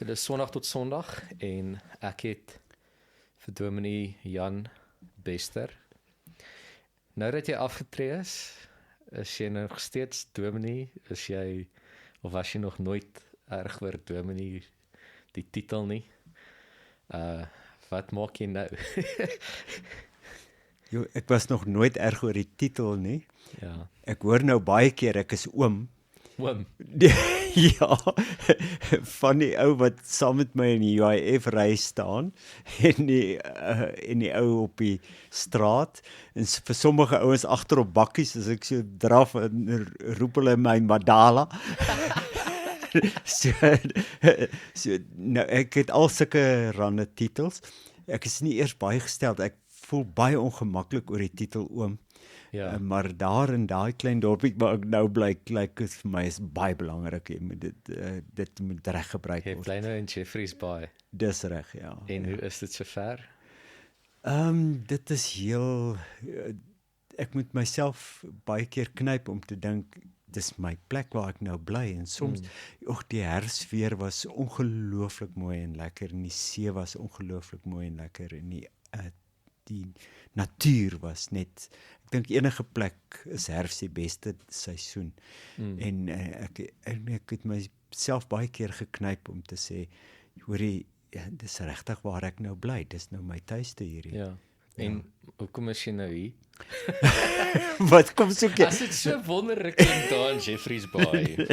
Dit is Sondag tot Sondag en ek het vir Dominee Jan Bester. Nou dat jy afgetree is jy nog steeds Dominee? Is jy, of was jy nog nooit erg oor Dominee, die titel nie? Wat maak jy nou? Jo, ek was nog nooit erg oor die titel nie. Ja. Ek hoor nou baie keer ek is oom. Oom. Ja, van die ou wat saam met my in die UIF ry staan en die ou op die straat en vir sommige ouens agter op bakkies as ek so draf en roep hulle my Madala. so nou ek het al sulke rande titels. Ek is nie eers baie gesteld. Ek voel baie ongemaklik oor die titel oom. Ja. Maar daar in daai klein dorpie waar ek nou bly, lyk dit vir my is baie belangrik. Jy moet dit moet reg gebruik Jy word. bly nou in Jeffreys Bay. Dis reg, ja. En hoe is dit sover? Dit is heel ek moet myself baie keer knyp om te dink dis my plek waar ek nou bly en soms die herfsweer was ongelooflik mooi en lekker en die see was ongelooflik mooi en lekker en die natuur was net, ek dink enige plek is herfs die beste seisoen. En ek het myself baie keer geknyp om te sê, hoorie, dis regtig waar ek nou bly, dis nou my tuiste hierdie. Ja. En hoekom is jy nou hier? Wat kom soek jy? As dit so wonderlik klink daar in Jeffreys Bay.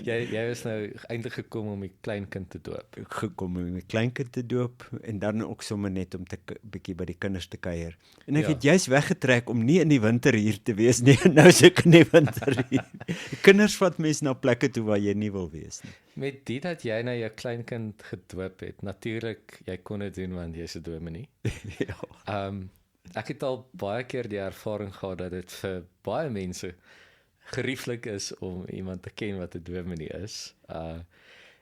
jy is nou eintlik gekom om die kleinkind te doop. Gekom om my kleinkind te doop en dan ook sommer net om te bietjie by die kinders te kuier. En ek het juist weggetrek om nie in die winter hier te wees nie. Nou is ek in die winter hier. Die kinders vat mense na plekke toe waar jy nie wil wees nie. Met dit dat jy nou jou kleinkind gedoop het, natuurlik jy kon dit doen want jy's 'n dominee. Ja. Ek het al baie keer die ervaring gehad dat dit vir baie mense gerieflik is om iemand te ken wat 'n dominee is.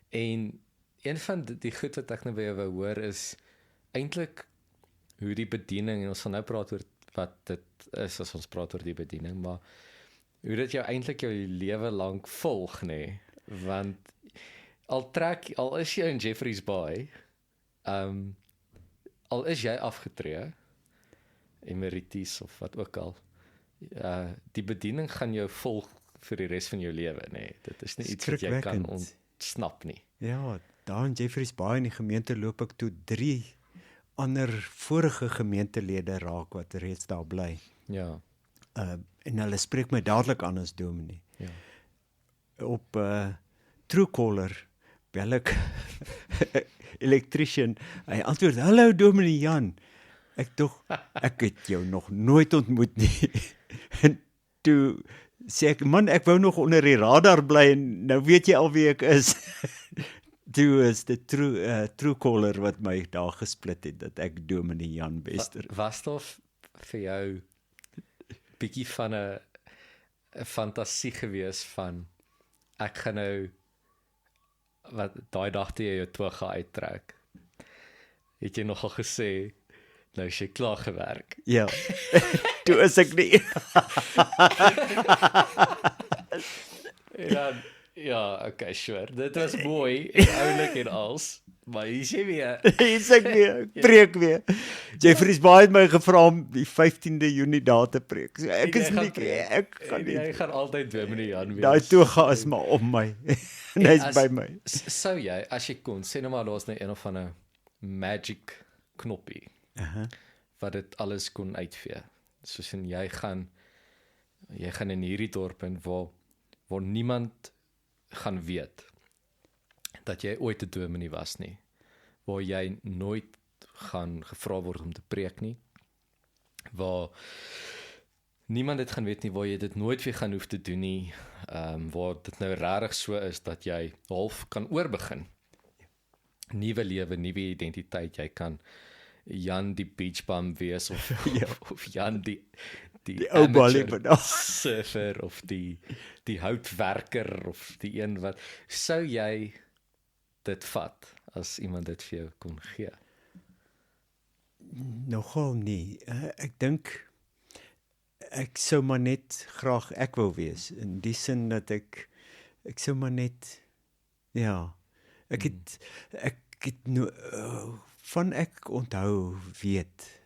En een van die goed wat ek nou by jou wou hoor is eintlik hoe die bediening, en ons gaan nou praat oor wat dit is as ons praat oor die bediening, maar hoe dit jou eintlik jou lewe lank volg, nê? Want al is jy in Jeffreys Bay, al is jy afgetree, emeritus of wat ook al, die bediening gaan jou volg vir die res van jou lewe, nê? Dit is nie iets wat jy kan ontsnap nie. Ja, daar in Jeffreys Bay in die gemeente loop ek toe 3 ander vorige gemeentelede raak wat reeds daar bly. Ja. En hulle spreek my dadelik aan as dominee. Ja. Op Truecaller bel ek electrician, hy antwoord, hallo dominee Jan. Ek het jou nog nooit ontmoet nie. En toe sê ek, man, ek wou nog onder die radar bly en nou weet jy al wie ek is. Toe is dit Truecaller wat my daar gesplit het, dat ek dominee Jan Bester. Was daar vir jou bietjie van 'n fantasie gewees van, ek gaan nou, wat daai dag toe jy jou toga uittrek, het jy nogal gesê, nou is jy klaar gewerk. Ja, toe is ek nie. En dan, ja, okay, sure. Dit was mooi en oulik en als, maar hier is jy weer. Hier is ek weer, ek preek weer. Jeffreys Bay het my gevra om die 15de Junie daar te preek. So ek is nie, ek gaan nie. Jy gaan altyd dominee Jan wees. Daai toga is maar om my. En hy's by my. Sou jy, as jy kon, sê nou maar daar's nou een of ander magic knoppie, wat dit alles kon uitvee. Soos in jy gaan in hierdie dorp in waar niemand gaan weet dat jy ooit 'n dominee was nie, waar jy nooit gaan gevra word om te preek nie, waar niemand dit gaan weet nie, waar jy dit nooit weer gaan hoef te doen nie, waar dit nou regtig so is dat jy half kan oorbegin. Nuwe lewe, nuwe identiteit, jy kan Jan die beach bum wees of, of Jan die ou Bollywood surfer of die houtwerker of die een wat, sou jy dit vat as iemand dit vir jou kon gee? Nogal nie. Ek dink ek sou maar net graag ek wou wees, in die sin dat ek sou maar net, ja, Ek het nou, van ek onthou weet,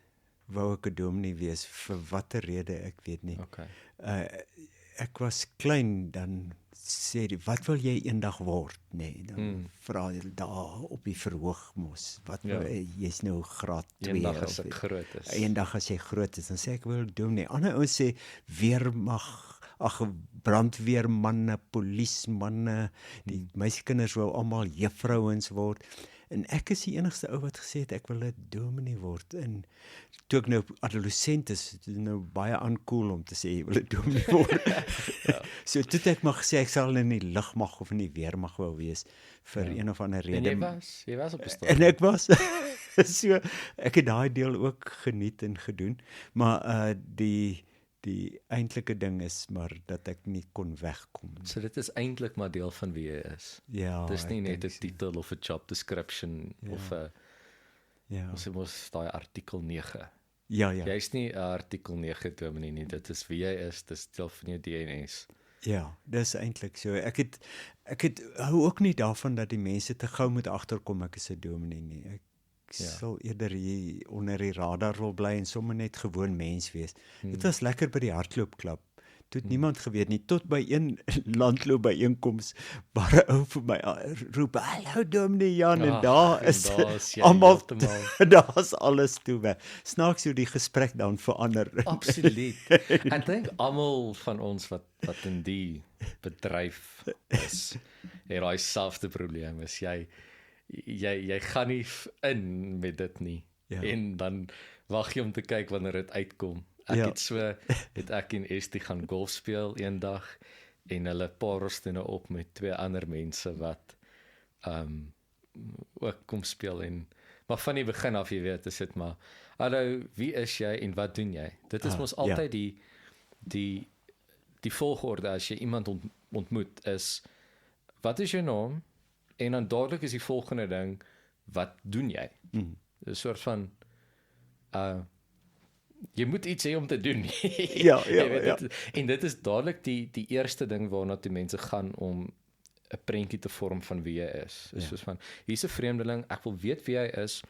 wou ek 'n dominee wees, vir watter rede, ek weet nie. Okay. Ek was klein, dan sê die, wat wil jy eendag word? Nee, dan vra jy daar op die verhoog mos, wat wil, jy's nou graad 2. Eendag as ek groot is. Eendag as jy groot is, dan sê ek wil dominee. Ander ouens sê weermag, brandweermanne, polismanne, die meisiekinders wou almal juffrouens word. En ek is die enigste ou wat gesê het ek wil 'n dominee word. En toe ek nou adolescent is, het nou baie uncool om te sê jy wil 'n dominee word. So toe het ek maar gesê ek sal in die lugmag of in die weermag wou wees vir een of ander rede. En jy was op 'n stadium. En ek was so ek het daai deel ook geniet en gedoen, maar die eintlike ding is maar dat ek nie kon wegkom. So dit is eintlik maar deel van wie jy is. Ja, Dis nie net 'n so. titel of 'n job description of 'n ons mos daai artikel 9. Ja. Jy's nie 'n artikel 9 dominee nie, dit is wie jy is, dis deel van jou DNS. Ja, dis eintlik so. Ek hou ook nie daarvan dat die mense te gou moet agterkom ek is 'n dominee nie. Ek sal eerder hier onder die radar wil bly en sommer net gewoon mens wees. Dit was lekker by die hardloopklub. Toe het niemand geweet nie, tot by een landloopbyeenkoms waar 'n ou vir my roep, hallo dominee Jan, en daar is almal, daar's alles toe weg. Snaaks hoe die gesprek dan verander. Absoluut. Ek dink almal van ons wat in die bedryf is, het daai selfde probleem, is jy gaan nie in met dit nie. En dan wag jy om te kyk wanneer dit uitkom. Het ek en Estie gaan golf speel eendag en hulle paar op met 2 ander mense wat ook kom speel maar van die begin af, jy weet, is dit maar, hallo, wie is jy en wat doen jy? Dit is mos altyd die volgorde as jy iemand ontmoet is, wat is jou naam? En dan dadelik is die volgende ding, wat doen jy? 'n soort van jy moet iets hê om te doen. Ja. En dit is dadelik die eerste ding waarna die mense gaan om 'n prentjie te vorm van wie jy is. Dis soos van, hier's 'n vreemdeling, ek wil weet wie hy is.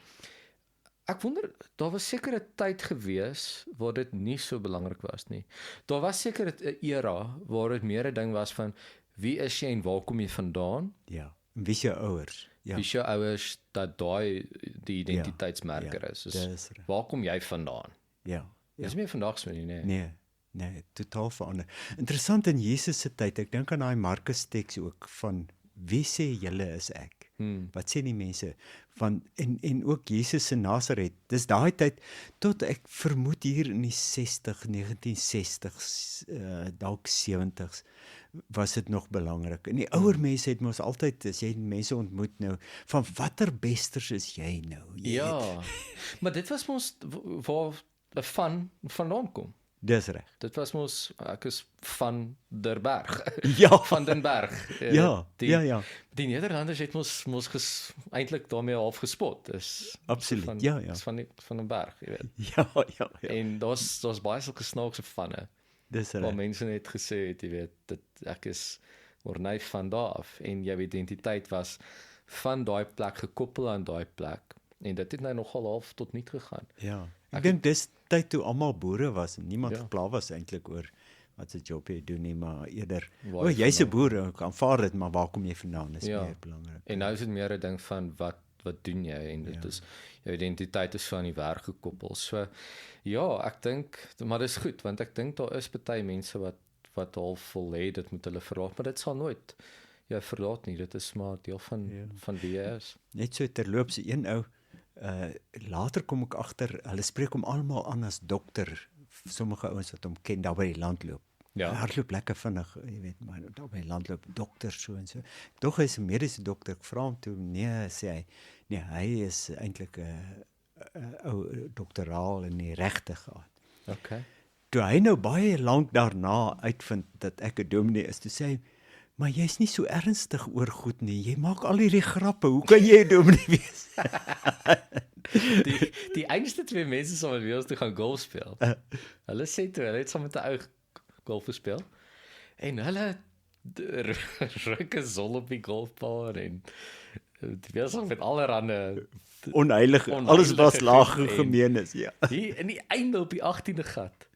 Ek wonder, daar was seker 'n tyd gewees waar dit nie so belangrik was nie. Daar was seker 'n era waar dit meer 'n ding was van, wie is jy en waar kom jy vandaan? Ja. Wie is jou ouers? Wie is jou ouers, dat daai die identiteitsmerker is. Dus waar kom jy vandaan? Ja. Dis nie vandag so nie, Nee, totaal verander. Interessant in Jesus se tyd, ek dink aan daai Markus teks ook van wie sê julle is ek? Wat sê die mense? En ook Jesus se Nasaret. Dis daai tyd tot ek vermoed hier in die 1960s, dalk 70s was dit nog belangrik. En die ouer mense het mos altyd, as jy mense ontmoet nou, van watter besters is jy nou? Maar dit was mos waar vandaan kom. Dis reg. Dit was mos, ek is van der Berg. Van den Berg. Die Nederlanders het mos eintlik daarmee half gespot. Absoluut. Is van den Berg, jy weet. Ja. En daar's baie sulke snaakse vanne. Dis reg. Waar mense net gesê het, jy weet, ek is Morney van daar af en jou identiteit was van daai plek gekoppel aan daai plek. En dit het nou nogal half tot niet gegaan. Ja. Ek dink dis tyd toe almal boere was en niemand gepla was eintlik oor wat se job jy doen nie, maar eerder, jy's 'n boer, ek aanvaar dit, maar waar kom jy vandaan is meer belangrik. En nou is dit meer 'n ding van wat doen jy en dit is jou identiteit is so aan die werk gekoppel. So ek dink, maar dis goed want ek dink daar is baie mense wat half wil hê dit moet hulle verlaat, maar dit sal nooit jou verlaat nie. Dit is maar deel van wie jy is. Net so terloops, een ou later kom ek agter, hulle spreek hom almal aan as dokter. Sommige ouens wat hom ken daar by die landloop. Hardloop lekker vinnig, jy weet, maar daar by die landloop dokter so en so. Tog hy is 'n mediese dokter. Ek vra hom toe, sê hy, hy is eintlik 'n ou doktoraal in die regte gehad. Okay. Toe hy nou baie lank daarna uitvind dat ek 'n dominee is, toe sê hy, maar jy's nie so ernstig oor goed nie. Jy maak al hierdie grappe. Hoe kan jy 'n dominee wees? Die enigste 2 mense saam met wie ons toe gaan golf speel. Hulle sê toe, hulle het saam met 'n ou golf gespeel. En hulle ruk 'n zol op die golfbaan en besig met allerhande Onheilig, alles was laag gemeen is, ja. hier in die einde op die 18de gat.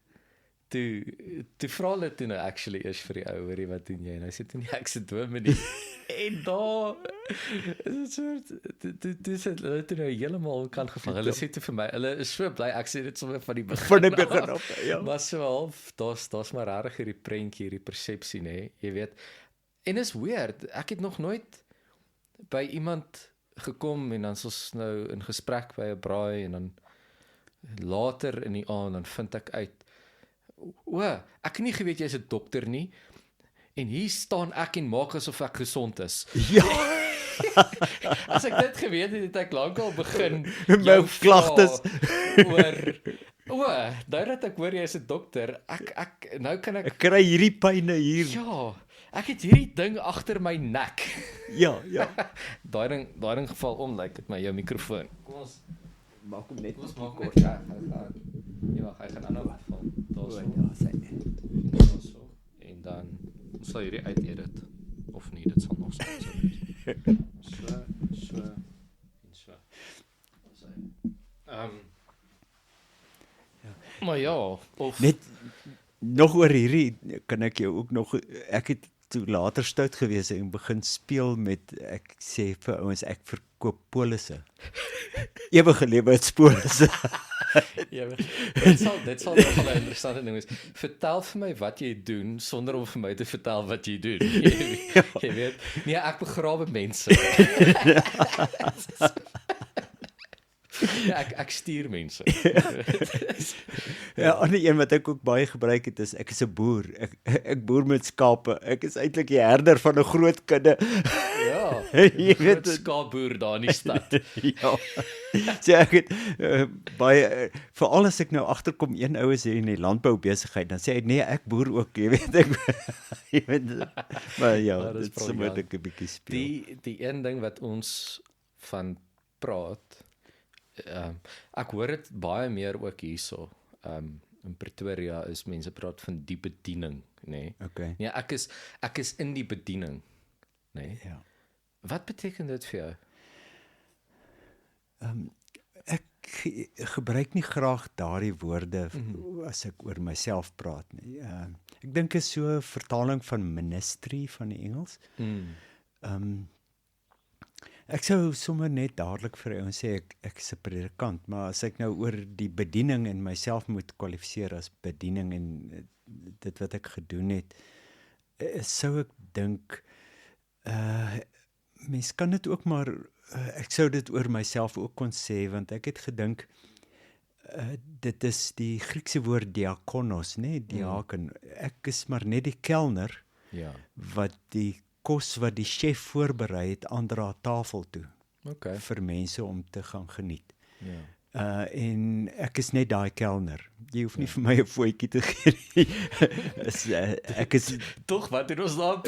Toe vra hulle toe nou actually eers vir die ou, hoorie, wat doen jy? En hy sê toe, nee, ek se dominee. En daar is 'n soort dis hulle toe nou heeltemal kan gevang. Hulle sê toe vir my, hulle is so bly ek sê dit sommer van die begin. Van die begin af, ja. Maar so half, daar's maar regtig hierdie prentjie, hierdie persepsie, nê, jy weet. En is weird, ek het nog nooit by iemand gekom en dan is ons nou in gesprek by 'n braai en dan later in die aand dan vind ek uit, ek het nie geweet jy's 'n dokter nie en hier staan ek en maak asof ek gesond is. Ja. As ek dit geweet het, het ek lankal begin My klagtes oor, nou dat ek hoor jy's 'n dokter, ek nou kan Ek kry hierdie pyne hier. ja, ek het hierdie ding agter my nek. Ja. Daai ding geval om, lyk dit my jou mikrofoon. Kom ons Maak hom net maak kort. Ja, hy gaan nou afval. Daarso. Daarso. En dan sal hierdie uit-edit of nie, dit sal nog steeds so wees. So en so. Maar ja, of Net nog oor hierdie kan ek jou ook nog ek het toe later stout gewees en begin speel met ek sê vir ouens ek verkoop polisse. Ewige lewenspolisse. ja, dit sal nogal 'n interessante ding wees. Vertel vir my wat jy doen sonder om vir my te vertel wat jy doen. Jy weet, nee, ek begrawe mense. Ja, ek stuur mense. Ja, ander een wat ek ook baie gebruik het is ek is 'n boer. Ek boer met skape. Ek is eintlik die herder van 'n groot kudde. Ja, jy weet skaapboer daar in die stad. Ja. So ek het baie veral as ek nou agterkom een ou is hier in die landbou besigheid, dan sê hy nee, ek boer ook, jy weet ek. Jy weet. Maar ja, dit is sommer 'n bietjie speel. Die een ding wat ons van praat, ek hoor dit baie meer ook hierso. In Pretoria is mense praat van die bediening, nê. Nee. Okay. Nee, ek is in die bediening, nê. Nee. Ja. Wat beteken dit vir jou? Ek gebruik nie graag daardie woorde as ek oor myself praat nie. Ek dink is so 'n vertaling van ministry van die Engels. Ek sou sommer net dadelik vir ouens sê ek is 'n predikant, maar as ek nou oor die bediening en myself moet kwalifiseer as bediening en dit wat ek gedoen het, sou ek dink mens kan dit ook maar ek sou dit oor myself ook kon sê want ek het gedink dit is die Griekse woord diakonos, né, diaken. Ek is maar net die kelner wat die kos wat die chef voorberei het aandra tafel toe. Okay. Vir mense om te gaan geniet. Ja. En ek is net daai kelner. Jy hoef nie vir my 'n voetjie te gee nie. Ek is tog wat het ons daar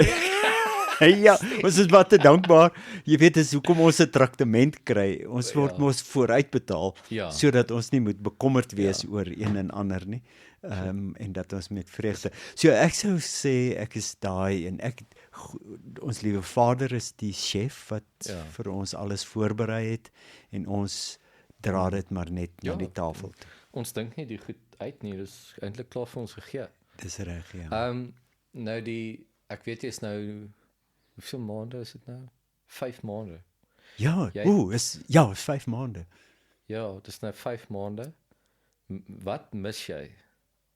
ja, ons is baie dankbaar. Jy weet dis hoekom ons 'n traktement kry. Ons word mos vooruit betaal sodat ons nie moet bekommerd wees oor een en ander nie. En dat ons met vreugde. So ek sou sê ek is daai en ons liewe Vader is die chef wat vir ons alles voorberei het en ons dra dit maar net na die tafel toe. Ons dink nie die goed uit nie, dis eintlik klaar vir ons gegee. Dis reg, ja. Nou ek weet jy is nou hoeveel maande is dit nou? 5 maande. Ja, is 5 maande. Ja, dis nou 5 maande. Wat mis jy?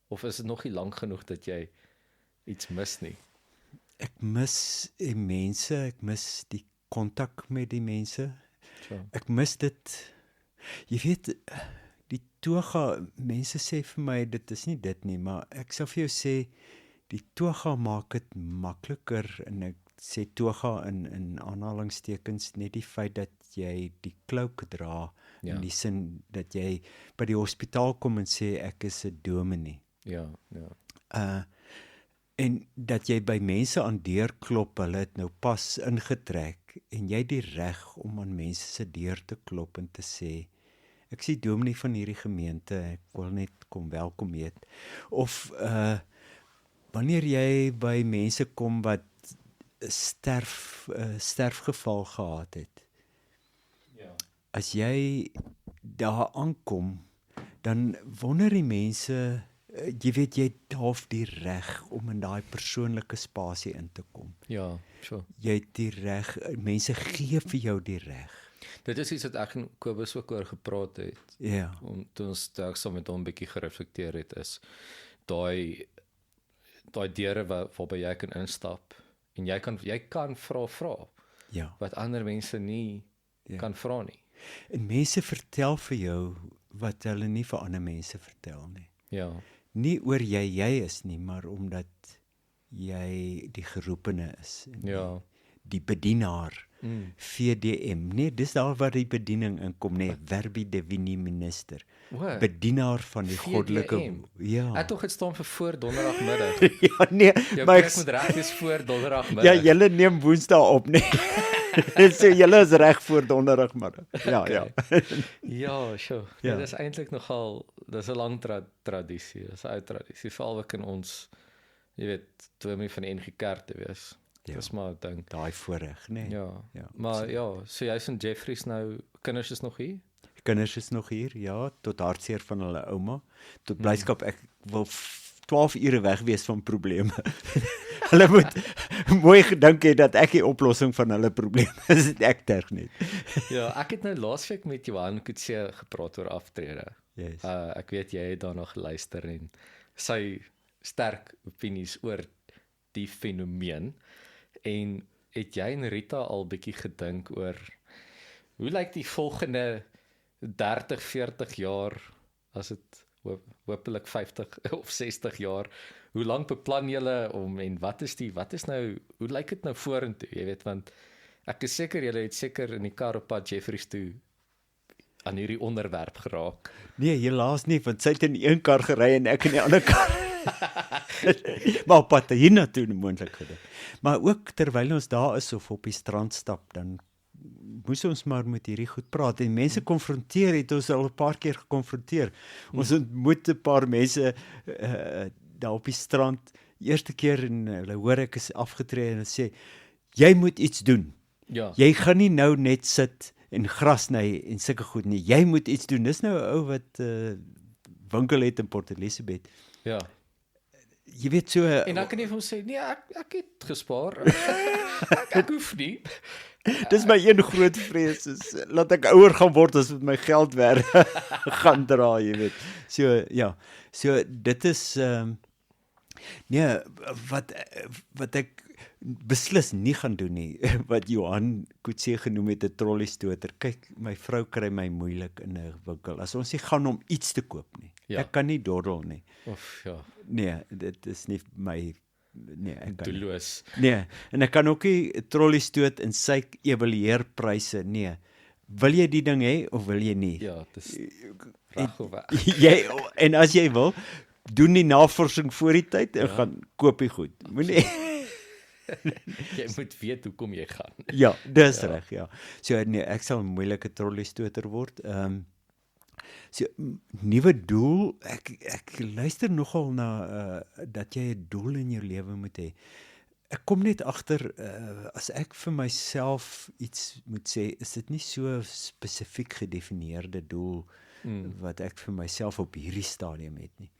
Of is dit nog nie lank genoeg dat jy iets mis nie? Ek mis die mense, ek mis die kontak met die mense. Ek mis dit. Jy weet, die toga, mense sê vir my dit is nie dit nie, maar ek sal vir jou sê die toga maak dit makliker en ek sê toga in aanhalingstekens net die feit dat jy die cloak dra in die sin dat jy by die hospitaal kom en sê ek is 'n dominee. Ja. En dat jy by mense aan deur klop, hulle het nou pas ingetrek en jy het die reg om aan mense se deur te klop en te sê ek sien dominee van hierdie gemeente, ek wil net kom welkom heet. Of wanneer jy by mense kom wat sterfgeval gehad het as jy daar aankom, dan wonder die mense, jy weet jy het half die reg om in daai persoonlike spasie in te kom. Ja, sure. Jy het die reg, mense gee vir jou die reg. Dit is iets wat ek en Kobus ook oor gepraat het. Ja. Toe ons dalk saam met hom 'n bietjie gereflekteer het, is daai deure waarby jy kan instap en jy kan vra Ja. wat ander mense nie kan vra nie. En mense vertel vir jou wat hulle nie vir ander mense vertel nie. Ja. Nie oor jy is nie, maar omdat jy die geroepene is. Ja. Die bedienaar. VDM. Nee, dis daar waar die bediening inkom, nee, Verbi Divini Minister. What? Bedienaar van die VDM? goddelike. Ja. Ek tog het staan vir voor donderdagmiddag. Ja, nee, Jou maar preek moet reg wees voor donderdagmiddag. ja, julle neem Woensdae op, nee. So julle is reg voor donderdagmiddag. Ja, Okay. ja. Ja, sure. Ja. Dit is eintlik nogal, dis 'n lang tradisie, dis 'n ou tradisie, veral ook in ons, jy weet, dominee van die NG Kerk te wees. Ja. Dis maar 'n ding. Daai voorreg, nee. Ja. Ja, Maar ja, so jy's in Jeffreys nou, kinders is nog hier? Kinders is nog hier, ja, tot hartseer van hulle ouma. Tot blyskap ek wil 12 ure weg wees van probleme. Hulle moet mooi gedink hê dat ek die oplossing van hulle probleme is, ek terg net. Ja, ek het nou laasweek met Johan Kutse gepraat oor aftrede. Yes. Ek weet jy het daarna geluister en sy sterk opinies oor die fenomeen. En het jy en Rita al bietjie gedink oor hoe lyk die volgende 30, 40 jaar, as dit hopelik 50 of 60 jaar, hoe lank beplan julle om en wat is nou, hoe lyk dit nou vorentoe, jy weet, want ek is seker julle het seker in die kar op pad Jeffreys toe aan hierdie onderwerp geraak. Nee, helaas nie, want sy het in een kar gery en ek in die ander kar. Maar op pad hiernatoe moontlikhede. Maar ook terwyl ons daar is of op die strand stap, dan moes ons maar met hierdie goed praat. En mense konfronteer, het ons al 'n paar keer gekonfronteer. Ons ontmoet 'n paar mense daar op die strand. Eerste keer en hulle hoor ek is afgetree en hulle sê, jy moet iets doen. Ja. Jy gaan nie nou net sit en gras sny en sulke goed nie. Jy moet iets doen. Dis nou 'n ou wat winkel het in Port Elizabeth. Ja. Jy weet so En dan kan jy vir hom sê, nee, ek het gespaar. ek hoef nie. dis my een groot vrees is laat ek ouer gaan word as met my geld werk gaan dra, jy weet. So ja. So dit is nee, wat ek beslis nie gaan doen nie, wat Johan Kutse genoem het 'n trolleystoter. Kyk, my vrou kry my moeilik in 'n winkel. As ons nie gaan om iets te koop nie. Ja. Ek kan nie dordel nie. Of ja, Nee, dit is nie my nee, ek kan nie. doelloos. Nee, en ek kan ook nie trolleystoot en sy evalueerpryse, nee. Wil jy die ding hê of wil jy nie? Ja, dis reg of weg. Jy en as jy wil, doen die navorsing voor die tyd en gaan koop die goed. Moenie Jy moet weet hoekom jy gaan. Ja, dis reg, ja. So nee, ek sal 'n moeilike trolleystoter word. So nuwe doel, ek luister nogal na dat jy 'n doel in jou lewe moet hê. Ek kom net agter as ek vir myself iets moet sê, is dit nie so spesifiek gedefinieerde doel wat ek vir myself op hierdie stadium het nie.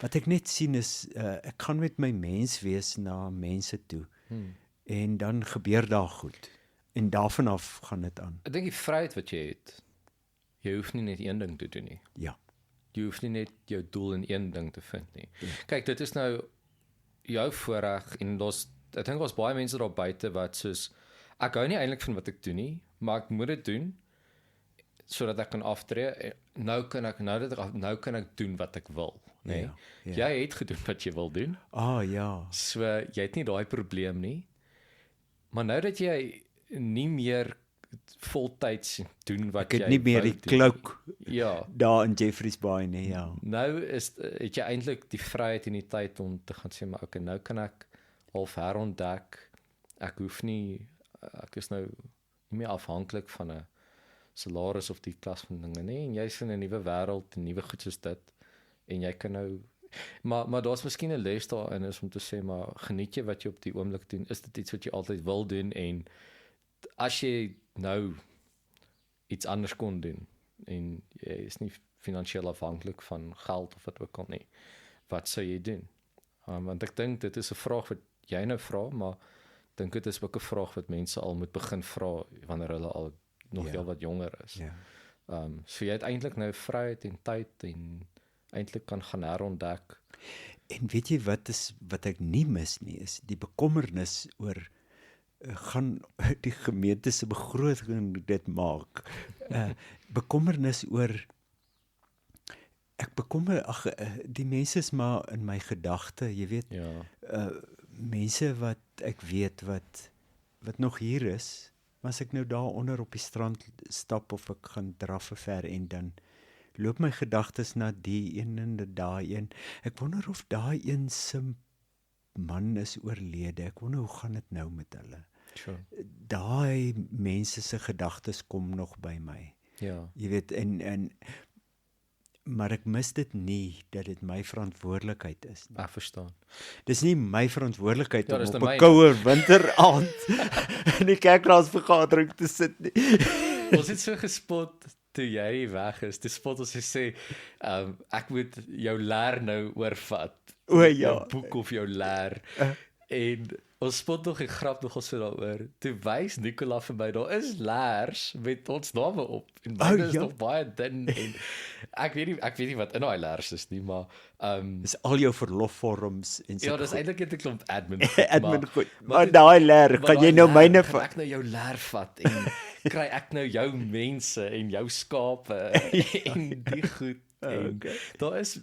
Wat ek net sien is ek gaan met my mens wees na mense toe. En dan gebeur daar goed. En daarvan af gaan dit aan. Ek dink die vryheid wat jy het, jy hoef nie net een ding te doen nie. Ja. Jy hoef nie net jou doel in een ding te vind nie. Kyk, dit is nou jou voorreg en ek dink daar's baie mense daar buite wat soos ek hou nie eintlik van wat ek doen nie, maar ek moet dit doen sodat ek kan aftree. Nou kan ek doen wat ek wil, nê? Nee? Ja. Jy het gedoen wat jy wil doen. Ja. So jy het nie daai probleem nie. Maar nou dat jy nie meer voltyds doen wat jy Ek het nie meer die cloak ja, daar in Jeffreys Bay nie, ja. nou het jy eintlik die vryheid en die tyd om te gaan sê, maar okay, nou kan ek half herontdek. Ek is nou nie meer afhanklik van 'n salaris of die klas van dinge nie, en jy's in 'n nuwe wêreld, 'n nuwe goed soos dit, en jy kan nou maar daar's miskien 'n les daarin is om te sê, maar geniet jy wat jy op die oomblik doen, is dit iets wat jy altyd wil doen, en as jy nou iets anders kon doen en jy is nie finansiëel afhanklik van geld of wat ook al nie, wat sou jy doen? Want ek dink dit is 'n vraag wat jy nou vra, maar ek dink dit is ook 'n vraag wat mense al moet begin vra wanneer hulle al nog heel wat jonger is. Ja. So jy het eintlik nou vryheid en tyd en eintlik kan gaan herontdek. En weet jy wat ek nie mis nie, is die bekommernis oor gaan die gemeente se begroting dit maak. Bekommernis oor die mense is maar in my gedagte, jy weet, Ja. Mense wat ek weet wat nog hier is, maar as ek nou daar onder op die strand stap of ek gaan draf ver en dan loop my gedagtes na die een en daai een. Ek wonder of daai een se man is oorlede. Ek wonder hoe gaan dit nou met hulle. Sure. Daai mense se gedagtes kom nog by my. Ja. Jy weet maar ek mis dit nie dat dit my verantwoordelikheid is nie. Ek verstaan. Dis nie my verantwoordelikheid Ja, om dis op nou 'n myne. koue winteraand in die kerkraadsvergadering te sit nie. Ons het so gespot toe jy weg is. Toe spot ons sê, ek moet jou leer nou oorvat. O ja. Jou boek of jou leer. En ons spot nog 'n grap nog so daaroor. Toe wys Nicola vir my, daar is leers met ons name op. En myne is nog baie dun en ek weet nie wat in daai leers is nie, maar Dis al jou verlofvorms en ja, dis eintlik net 'n klomp admin. admin goed. Maar daai leer, kan jy nou myne kan ek nou jou leer vat en kry ek nou jou mense en jou skape en die goed. En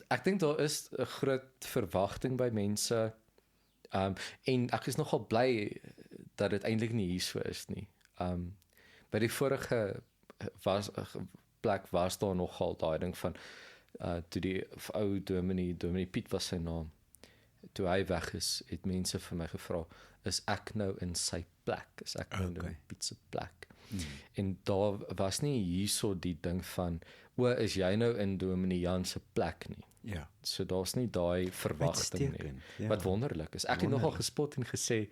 ek dink daar is 'n groot verwagting by mense. En ek is nogal bly dat dit eintlik nie hier so is nie. By die vorige plek was daar nogal daai ding van toe die ou Dominee Piet was sy naam. Toe hy weg is, het mense vir my gevra, is ek nou in sy plek? Is ek nou in Piet se plek? En daar was nie hierso die ding van, is jy nou in Dominee Jan se plek nie? Ja. So daar's nie daai verwagting nie. Ja. Wat wonderlik is. Ek het nogal gespot en gesê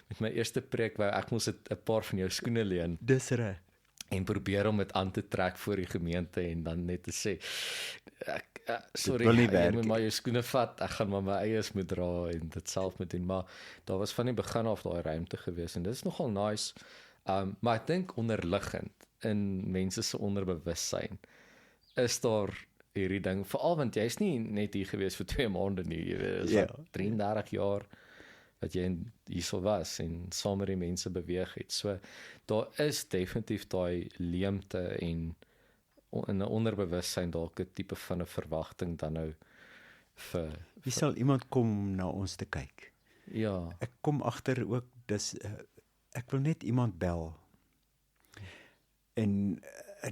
met my eerste preek wou ek moes 'n paar van jou skoene leen Dis reg. en probeer om dit aan te trek voor die gemeente en dan net te sê sorry, jy moet maar jou skoene vat, ek gaan maar my eies moet dra en dit self moet doen, maar daar was van die begin af daai ruimte gewees en dit is nogal nice. Maar ek dink onderliggend in mense se onderbewussyn is daar hierdie ding, veral want jy's nie net hier gewees vir 2 maande nie, jy weet, is 33 jaar wat jy hierso was en saam met die mense beweeg het. So daar is definitief daai leemte en in 'n onderbewussyn dalk 'n tipe van 'n verwagting dan nou vir Wie sal iemand kom om na ons te kyk? Ja. Ek kom agter ook dis ek wil net iemand bel. En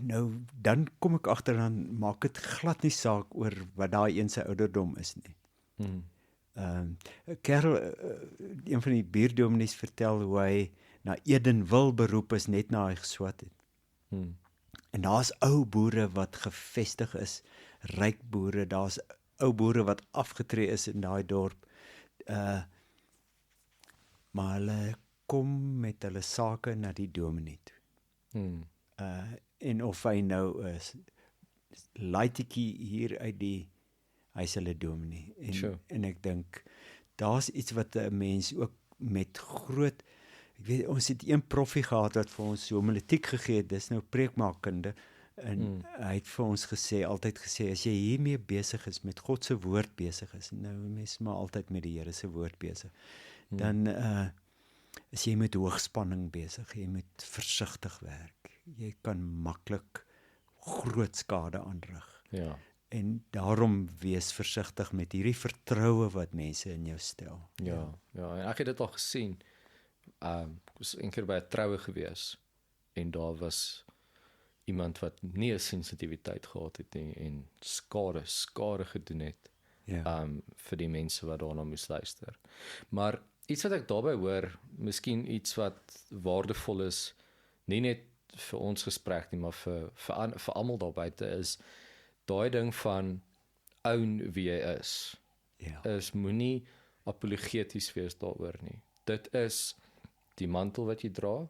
nou dan kom ek agter dan maak dit glad nie saak oor wat daai een se ouderdom is nie. Kerel, een van die buurdominees vertel hoe hy na Edenwil beroep is net na hy geswat het. En daar's ou boere wat gevestig is, ryk boere, daar's ou boere wat afgetree is in daai dorp. Maar hulle kom met hulle sake na die dominee toe. En of hy nou is laaitjie hier uit die hy's hulle dominee. En ek dink daar's iets wat 'n mens ook met groot, ek weet ons het een proffie gehad wat vir ons homiletiek gegee het, dis nou preekmaakkunde, en hy het vir ons altyd gesê as jy hiermee besig is, met God se woord besig is, nou mens maar altyd met die Here se woord besig, dan is jy met hoogspanning besig, jy moet versigtig werk, jy kan maklik groot skade aanrig. Ja. En daarom wees versigtig met hierdie vertroue wat mense in jou stel. Ja, en ek het dit al gesien. Ek was een keer by 'n troue gewees en daar was iemand wat nie 'n sensitiwiteit gehad het nie en skade gedoen het. Vir die mense wat daarna moes luister. Maar iets wat ek daarbey hoor, miskien iets wat waardevol is, nie net vir ons gesprek nie, maar vir almal daar buite is daai ding van own wie jy is. Is moenie apologeties wees daaroor nie. Dit is die mantel wat jy dra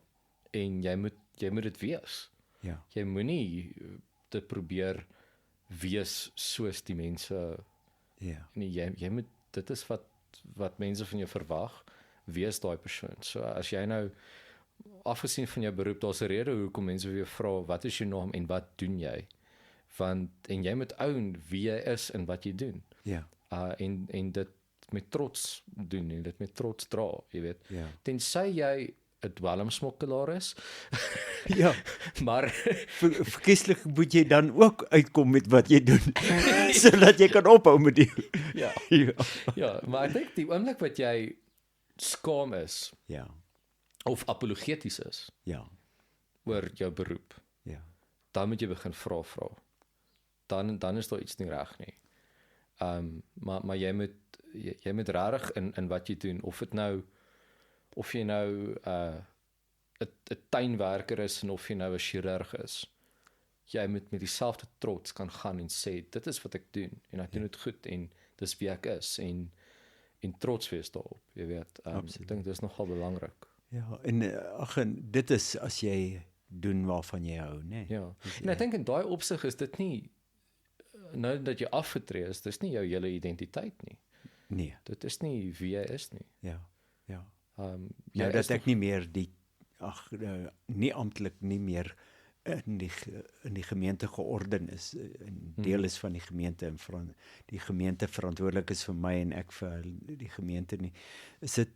en jy moet dit wees. Ja. Jy moenie dit probeer wees soos die mense Ja. nie. Jy moet dit is wat mense van jou verwag, wees daai persoon. So as jy nou afgesien van jou beroep, daar's 'n rede hoekom mense vir jou vra wat is jou naam en wat doen jy? En jy moet own wie jy is en wat jy doen. Ja. En dit met trots doen en dit met trots dra, jy weet. Ja. Tensy jy 'n dwelmsmokkelaar is, Ja. maar Verkieslik moet jy dan ook uitkom met wat jy doen, sodat jy kan ophou met die. ja, Ja. ja, maar ek dink die oomblik wat jy skaam is Ja. of apologeties is Ja. oor jou beroep, Ja. dan moet jy begin vra. Dan is daar iets nie reg nie. Maar jy moet regtig in wat jy doen, of jy nou 'n tuinwerker is en of jy nou 'n chirurg is. Jy moet met dieselfde trots kan gaan en sê dit is wat ek doen en ek doen dit goed en dis wie ek is en trots wees daarop, jy weet. Ek dink dis nogal belangrik. Ja, en dit is as jy doen waarvan jy hou, né? Ja. En ek dink in daai opsig is dit nie nou dat jy afgetree is, dis nie jou hele identiteit nie. Nee. Dit is nie wie jy is nie. Ja. Ja. Jy Nou is dat ek nie meer nie amptelik nie meer in die gemeente georden is, en deel is van die gemeente en die gemeente verantwoordelik is vir my en ek vir die gemeente nie. Is dit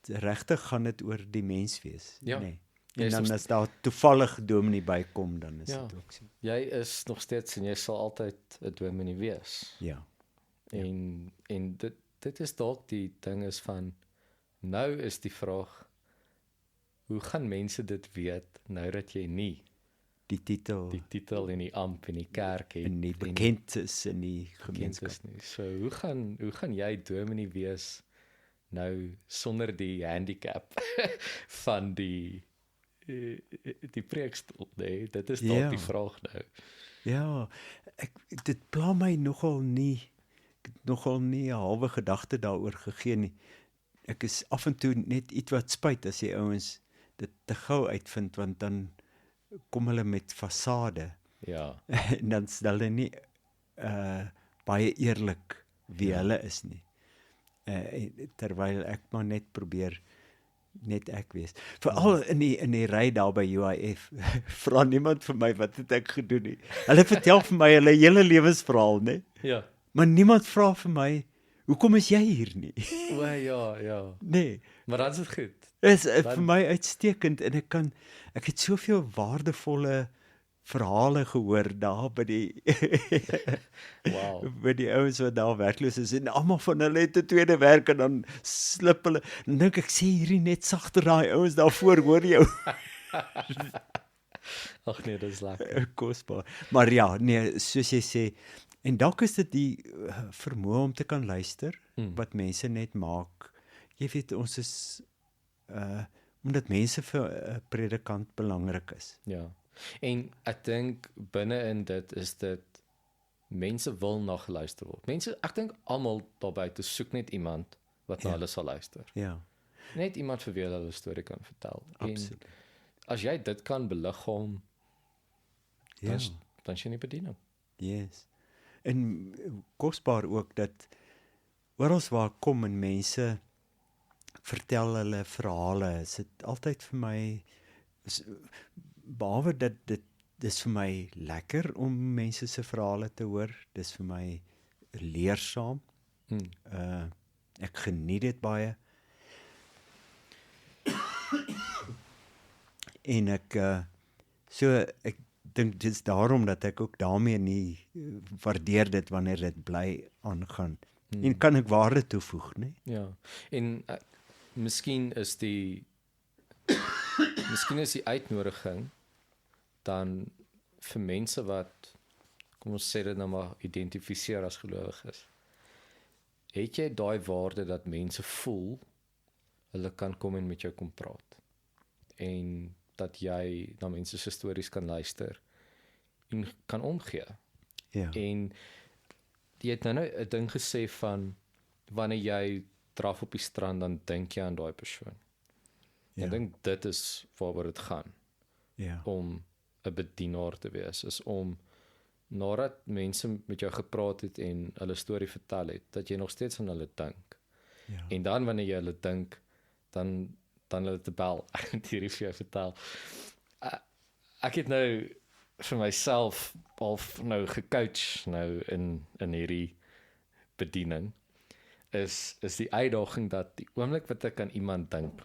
regtig gaan dit oor die mens wees, Ja. nee. Jy En is dan nog as daar toevallig dominee bykom, dan is Ja. dit ook so. Jy is nog steeds en jy sal altyd 'n dominee wees. Ja. En dit is dalk die ding is van nou is die vraag hoe gaan mense dit weet nou dat jy nie Die titel die titel en die amp en die kerk het en die bekend is in die gemeenskap. is nie. So hoe gaan jy dominee wees nou sonder die handicap van die preekstoel, nee, dit is dalk Ja. die vraag nou. Ja, dit pla my nogal nie. Ek het nogal nie 'n halwe gedagte daaroor gegee nie. Ek is af en toe net iets wat spyt as die ouens dit te gou uitvind, want dan kom hulle met fasade Ja. en dan is hulle nie baie eerlik wie hulle is nie. Terwyl ek maar net probeer net ek wees. Veral in die ry daar by UIF vra niemand vir my wat het ek gedoen nie. Hulle vertel vir my hulle hele lewensverhaal, né? Ja. Maar niemand vra vir my, hoekom is jy hier nie? O ja. Nee, Maar dan is dit goed. is vir my uitstekend en ek het soveel waardevolle verhale gehoor daar by die Wow. by die ouens wat daar werkloos is en almal van hulle het 'n tweede werk en dan slip hulle. Dan dink ek sê hierdie net sagter daai ouens daarvoor, hoor jou. Ag nee, dit is lekker. Kosbaar. Maar ja, nee, soos jy sê, en dalk is dit die vermoë om te kan luister wat mense net maak. Jy weet, ons is omdat mense vir 'n predikant belangrik is. Ja. En ek dink binne in dit is dit mense wil na geluister word. Mense, ek dink almal daar buite soek net iemand wat na hulle sal luister. Ja, Net iemand vir wie hulle 'n storie kan vertel. absoluut. En as jy dit kan beliggaam, Ja, dan is jy nie bediening. yes. En kosbaar ook dat oral waar ek kom en mense vertel hulle verhale, is dit altyd vir my behalwe dat dis vir my lekker om mense se verhale te hoor, dis vir my leersaam. Ek geniet dit baie. En ek dink dis daarom dat ek ook daarmee nie waardeer dit wanneer dit bly aangaan. En kan ek waarde toevoeg, né? Ja. En miskien is die uitnodiging dan vir mense wat, kom ons sê dit nou maar, identifiseer as gelowiges. Het jy daai waarde dat mense voel hulle kan kom en met jou kom praat en dat jy na mense se stories kan luister en kan omgee. Ja. En jy het nou 'n ding gesê van wanneer jy draf op die strand dan dink jy aan daai persoon. Ja. Ek dink dit is waaroor dit gaan, Ja. om 'n bedienaar te wees, is om nadat mense met jou gepraat het en hulle storie vertel het, dat jy nog steeds aan hulle dink. Ja. En dan wanneer jy hulle dink, dan hulle te bel. Ek het hierdie vir jou vertel. Ek het nou vir myself al nou gecoach nou in hierdie bediening is die uitdaging dat die oomblik wat ek aan iemand dink,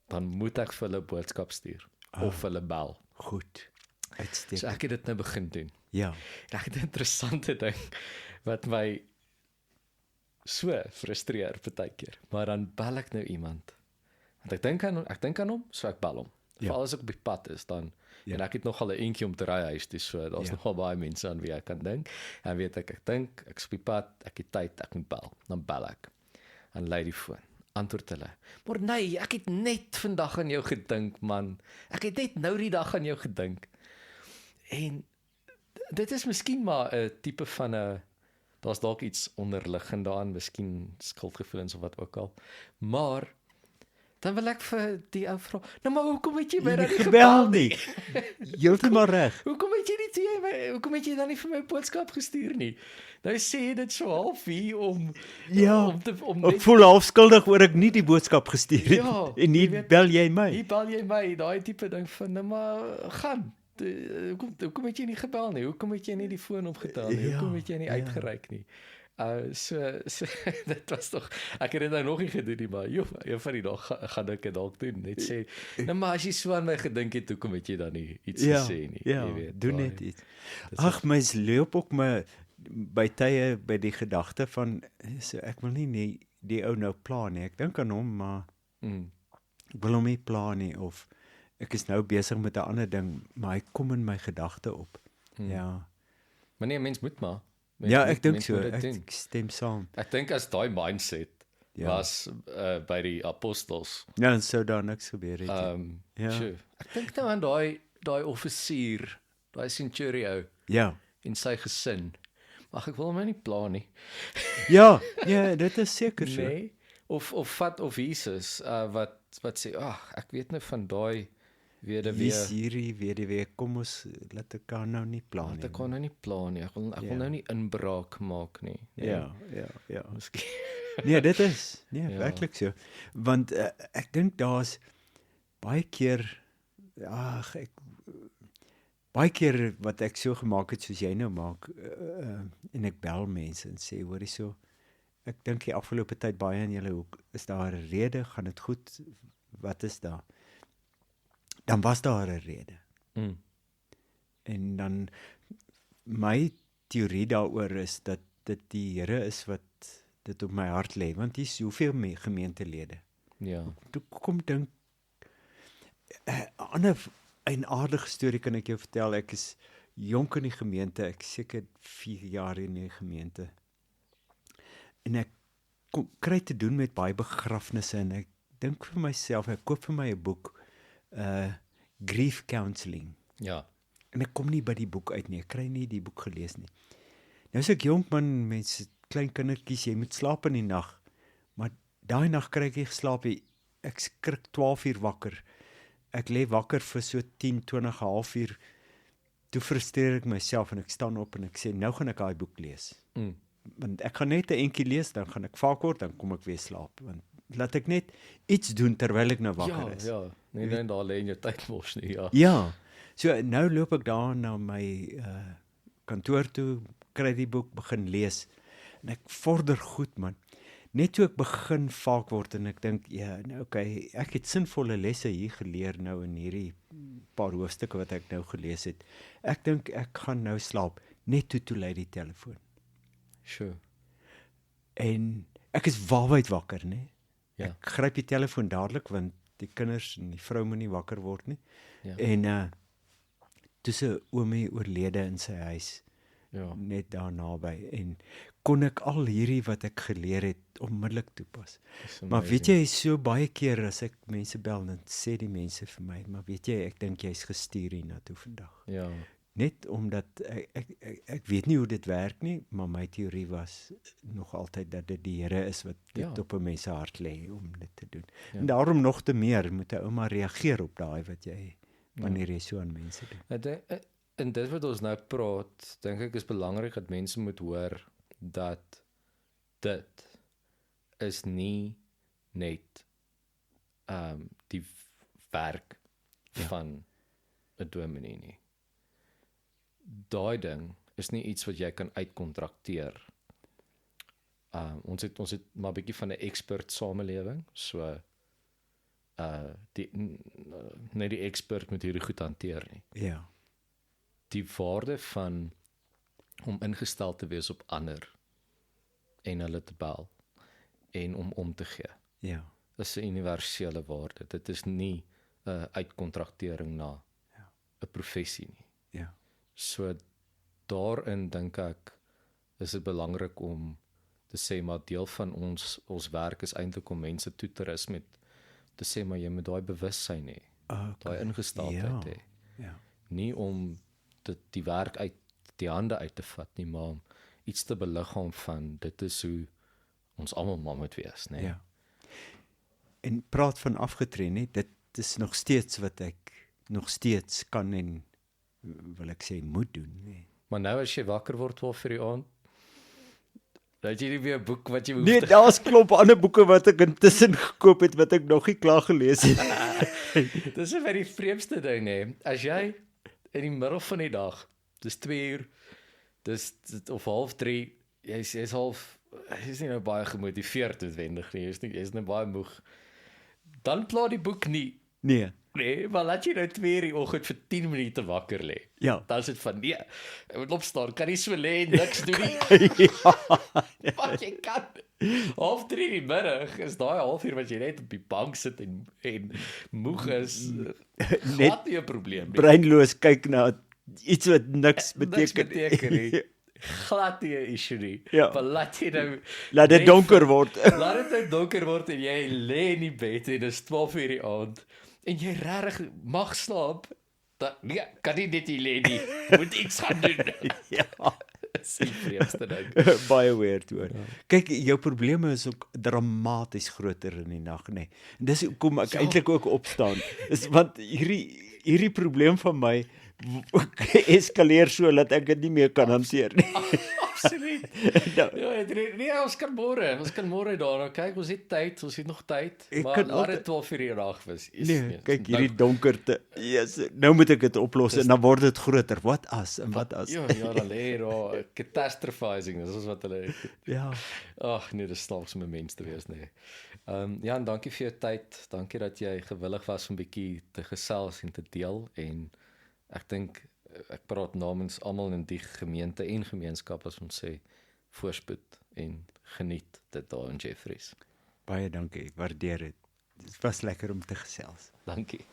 dan moet ek vir hulle boodskap stuur of hulle bel. Goed. Uitstekend. So ek het dit nou begin doen. Ja. En ek het 'n interessante ding wat my so frustreer partykeer. Maar dan bel ek nou iemand. Want ek dink aan hom, so ek bel hom. Veral as ek op die pad is dan en ek het nogal 'n entjie om te ry huis toe, so daar's nogal baie mense aan wie ek kan dink. En weet ek dink, ek is op die pad, ek het tyd, ek moet bel. Dan bel ek. En lei die foon. Antwoord hulle. Maar nee, ek het net vandag aan jou gedink, man. Ek het net nou die dag aan jou gedink. En dit is miskien maar 'n tipe van daar's dalk iets onderliggend daarin, miskien skuldgevoelens of wat ook al. Maar dan wil ek vir die ou vra, nou maar hoekom het jy my dan nie gebel nie? Heeltemal reg. Hoekom het jy dan nie vir my 'n boodskap gestuur nie? Nou sê jy dit so half hier om Ek voel half skuldig oor ek nie die boodskap gestuur het. Ja, En nie bel jy my. Hier bel jy my, daai tipe ding van, nou maar gaan. Hoekom het jy nie gebel nie? Hoekom het jy nie die foon opgetel nie? Hoekom het jy nie uitgereik nie? So dit was toch, ek het dit nou nog nie gedoen nie, maar een van die dag gaan ek dit dalk doen, net sê, nou maar as jy so aan my gedink het, hoekom het jy dan nie iets gesê nie? Ja, jy weet, doen net iets. Ag, mens loop ook my by tye by die gedagte van, so ek wil nie die ou nou pla nie, ek dink aan hom, maar ek wil hom nie pla nie, of ek is nou besig met 'n ander ding, maar hy kom in my gedagte op. Ja. Maar nee, mens moet maar. Ja, ek dink so, ek stem saam. Ek dink as daai mindset was by die apostels. Ja, dan sou daar niks gebeur het. Sure. Ek dink nou aan daai offisier, daai centurio en sy gesin. Maar ek wil hom nie pla nie. Ja, dit is seker so. Nee, of Jesus, wat sê, ek weet nou van daai weduwee, kom ons laat ek kan nou nie pla nie. Ek kan nou nie pla nie. Ek wil nou nie inbraak maak nie. Ja. Miskien. Nee, dit is werklik so. Want ek dink daar's baie keer wat ek so gemaak het soos jy nou maak, en ek bel mense en sê, hoorie so, ek dink die afgelope tyd baie in julle hoek, is daar 'n rede, gaan dit goed, wat is daar? Dan was daar 'n rede. En dan, my teorie daaroor is, dat dit die Here is wat dit op my hart lê, want hier is soveel gemeentelede. Ja. Toe kom dink, 'n ander aardige storie kan ek jou vertel, ek is jonk in die gemeente, ek seker 4 jaar in die gemeente, en ek kry te doen met baie begrafnisse, en ek dink vir myself, ek koop vir my 'n boek, Grief Counseling. Ja. En ek kom nie by die boek uit nie, ek kry nie die boek gelees nie. Nou is ek jonk man, mense, klein kindertjies, jy moet slaap in die nag, maar daai nag kry ek nie geslaap nie, ek skrik 12 uur wakker, ek lê wakker vir so 10, 20, half uur, toe frustreer ek myself, en ek staan op, en ek sê, nou gaan ek daai boek lees, want ek gaan net 'n entjie lees, dan gaan ek vaak word, dan kom ek weer slaap, want laat ek net iets doen, terwyl ek nou wakker is. Ja, nee, daar lê in jou tyd mos nie, Ja, so nou loop ek daar na my kantoor toe, kry die boek, begin lees, en ek vorder goed, man. Net toe ek begin vaak word, en ek dink, ek het sinvolle lesse hier geleer nou in hierdie paar hoofstukke wat ek nou gelees het. Ek dink, ek gaan nou slaap, net toe lei die telefoon. Sure. En ek is waarwyd wakker, né? Ja. Ek gryp die telefoon dadelik, want die kinders en die vrou moet nie wakker word nie. Ja. En toe se oomie oorlede in sy huis, net daar naby, en kon ek al hierdie wat ek geleer het onmiddellik toepas. Maar weet jy, so baie keer as ek mense bel, dan sê die mense vir my, maar weet jy, ek dink jy's gestuur hiernatoe vandag. Ja. Net omdat ek weet nie hoe dit werk nie, maar my teorie was nog altyd dat dit die Here is wat dit op 'n mens se hart lê om dit te doen. En daarom nog te meer moet 'n ouma reageer op daai wanneer jy so aan mense doen. Ek dink, en dit wat ons nou praat, dink ek is belangrik dat mense moet hoor dat dit is nie net die werk van 'n dominee nie. Daai ding is nie iets wat jy kan uitkontrakteer. Ons het maar 'n bietjie van 'n expert samelewing, so net die expert moet hierdie goed hanteer nie. Ja. Die waarde van om ingestel te wees op ander en hulle te bel en om te gee. Ja. Dis 'n universele waarde. Dit is nie 'n uitkontraktering na 'n professie nie. Ja. So daarin dink ek is dit belangrik om te sê maar deel van ons werk is eintlik om mense toe te rus met te sê maar jy moet daai bewussyn hê, daai ingesteldheid hê. Ja. Nie om die werk uit die hande uit te vat nie, maar om iets te beliggaam van dit is hoe ons almal maar moet wees, né? Ja. En praat van afgetree, nee, dit is nog steeds wat ek nog steeds kan en wil ek sê moet doen, nee. Maar nou as jy wakker word 12 die aand, dan het jy nie weer 'n boek wat jy hoef Nee, daar's klop ander boeke wat ek intussen gekoop het wat ek nog nie klaar gelees het. Dis 'n baie vreemdste ding, hè. As jy in die middel van die dag, dis 2 uur, dis of 2:30, jy's half, jy's nie nou baie gemotiveerd noodwendig nie, jy's nou baie moeg. Dan klaar die boek nie. Nee. Nee, maar laat jy nou 2 uur die oggend vir 10 minute wakker lê. Ja. Dan is dit van nee, ek moet opstaan, kan nie so lê en niks doen nie. Wat jy kan. 2:30 die middag is daai halfuur wat jy net op die bank sit en moeg is, net nie 'n probleem nie. Breinloos kyk na iets wat niks beteken nie. Glad nie 'n issue nie. Ja. Maar laat jy nou laat dit donker word. Laat dit nou donker word en jy lê in die bed en dis 12 uur die aand en jy regtig mag slaap. Nee, kan nie net hier lê nie. Moet iets gaan doen. Ja. Dis die vreemdste ding. Baie weird hoor. Ja. Kyk, jou probleme is ook dramaties groter in die nag, nê. En dis hoekom ek eintlik ook opstaan. Is want hierdie probleem van my eskaleer so dat ek dit nie meer kan hanteer nie. Absoluut. Ja, ons kan môre daarna kyk, ons het tyd, ons het nog tyd, maar laat dit 12 uur die dag wees. Nee, kyk hierdie donkerte. Yes, nou moet ek dit oplos en dan word dit groter. Wat as? Ja, dan lê daar catastrophizing, dis wat hulle. Ja. Ag nee, dis snaaks om 'n mens te wees, nee. Ja, en dankie vir jou tyd. Dankie dat jy gewillig was om 'n bietjie te gesels en te deel en ek dink ek praat namens almal in die gemeente en gemeenskap as ons sê voorspoed en geniet dit daar in Jeffreys. Baie dankie, waardeer dit. Dit was lekker om te gesels. Dankie.